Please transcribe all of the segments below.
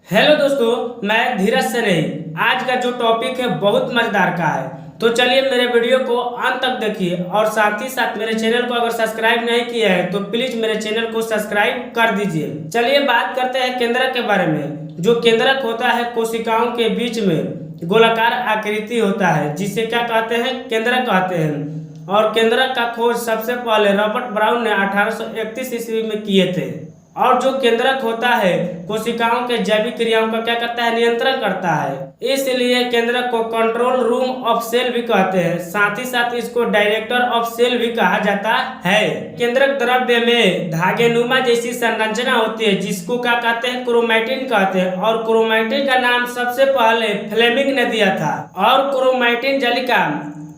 Hello दोस्तों, मैं धीरज से नहीं। आज का जो टॉपिक है बहुत मजेदार का है, तो चलिए मेरे वीडियो को अंत तक देखिए और साथ ही साथ मेरे चैनल को अगर सब्सक्राइब नहीं किया है तो प्लीज मेरे चैनल को सब्सक्राइब कर दीजिए। चलिए बात करते हैं केंद्रक के बारे में। जो केंद्रक होता है कोशिकाओं के बीच में गोलाकार आकृति होता है, जिसे क्या कहते हैं, केंद्रक कहते हैं। और केंद्रक का खोज सबसे पहले रॉबर्ट ब्राउन ने 1831 ईस्वी में किए थे। और जो केंद्रक होता है कोशिकाओं के जैविक क्रियाओं का क्या करता है, नियंत्रण करता है। इसलिए केंद्रक को कंट्रोल रूम ऑफ सेल भी कहते हैं, साथ ही साथ इसको डायरेक्टर ऑफ सेल भी कहा जाता है। केंद्रक द्रव्य में धागेनुमा जैसी संरचना होती है, जिसको क्या कहते हैं, क्रोमैटिन कहते हैं। और क्रोमैटिन का नाम सबसे पहले फ्लेमिंग ने दिया था। और क्रोमैटिन जालिका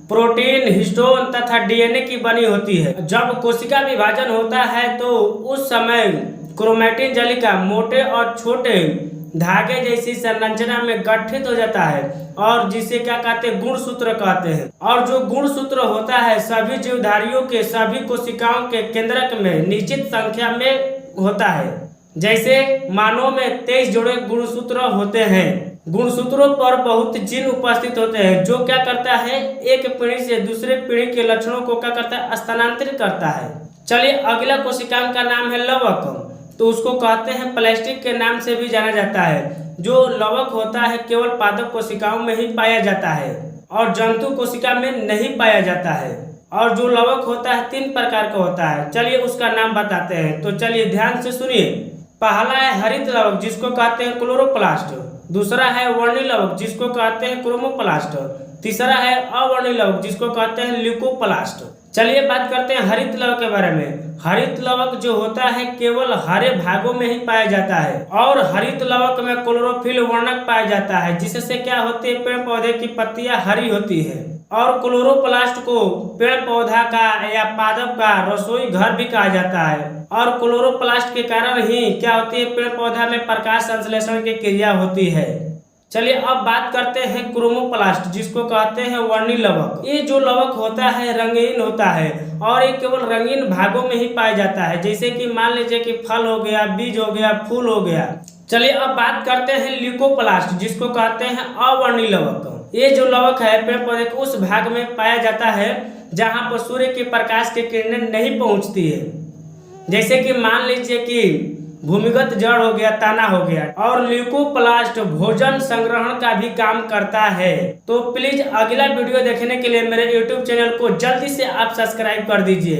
प्रोटीन, हिस्टोन तथा डीएनए की बनी होती है। जब कोशिका विभाजन होता है तो उस समय क्रोमैटिन जालिका मोटे और छोटे धागे जैसी संरचना में गठित हो जाता है, और जिसे क्या कहते हैं, गुणसूत्र कहते हैं। और जो गुणसूत्र होता है सभी जीवधारियों के सभी कोशिकाओं के केंद्रक में निश्चित संख्या में होता है। जैसे मानव में 23 जोड़े गुणसूत्र होते हैं। गुणसूत्रों पर बहुत जीन उपस्थित होते हैं, जो क्या करता है, एक पीढ़ी से दूसरे पीढ़ी के लक्षणों को क्या करता है, स्थानांतरित करता है। चलिए अगला कोशिकाओं का नाम है लवक। तो उसको कहते हैं प्लास्टिक के नाम से भी जाना जाता है। जो लवक होता है केवल पादप कोशिकाओं में ही पाया जाता है और जंतु कोशिका में नहीं पाया जाता है। और जो लवक होता है 3 प्रकार का होता है। चलिए उसका नाम बताते हैं, तो चलिए ध्यान से सुनिए। पहला है हरित लवक, जिसको कहते हैं क्लोरोप्लास्ट। दूसरा है वर्णी लवक, जिसको कहते हैं क्रोमोप्लास्ट। तीसरा है अवर्णी लवक, जिसको कहते हैं ल्यूकोप्लास्ट। चलिए बात करते हैं हरित लवक के बारे में। हरित लवक जो होता है केवल हरे भागों में ही पाया जाता है। और हरित लवक में क्लोरोफिल वर्णक पाया जाता है, जिससे क्या होती है, पेड़ पौधे की पत्तियां हरी होती है। और क्लोरोप्लास्ट को पेड़ पौधा का या पादप का रसोई घर भी कहा जाता है। और क्लोरोप्लास्ट के कारण ही क्या होती है, पेड़ पौधा में प्रकाश संश्लेषण की क्रिया होती है। चलिए अब बात करते हैं क्रोमोप्लास्ट, जिसको कहते हैं वर्णी लवक। ये जो लवक होता है रंगीन होता है और ये केवल रंगीन भागों में ही पाया जाता है, जैसे कि मान लीजिए कि फल हो गया, बीज हो गया, फूल हो गया। चलिए अब बात करते हैं ल्यूकोप्लास्ट, जिसको कहते हैं अवर्णी लवक। ये जो लवक है पेड़ पौधे के उस भाग में पाया जाता है जहाँ पर सूर्य के प्रकाश की किरणें नहीं पहुँचती है, जैसे कि मान लीजिए कि भूमिगत जड़ हो गया, तना हो गया। और ल्यूकोप्लास्ट भोजन संग्रहण का भी काम करता है। तो प्लीज अगला वीडियो देखने के लिए मेरे YouTube चैनल को जल्दी से आप सब्सक्राइब कर दीजिए।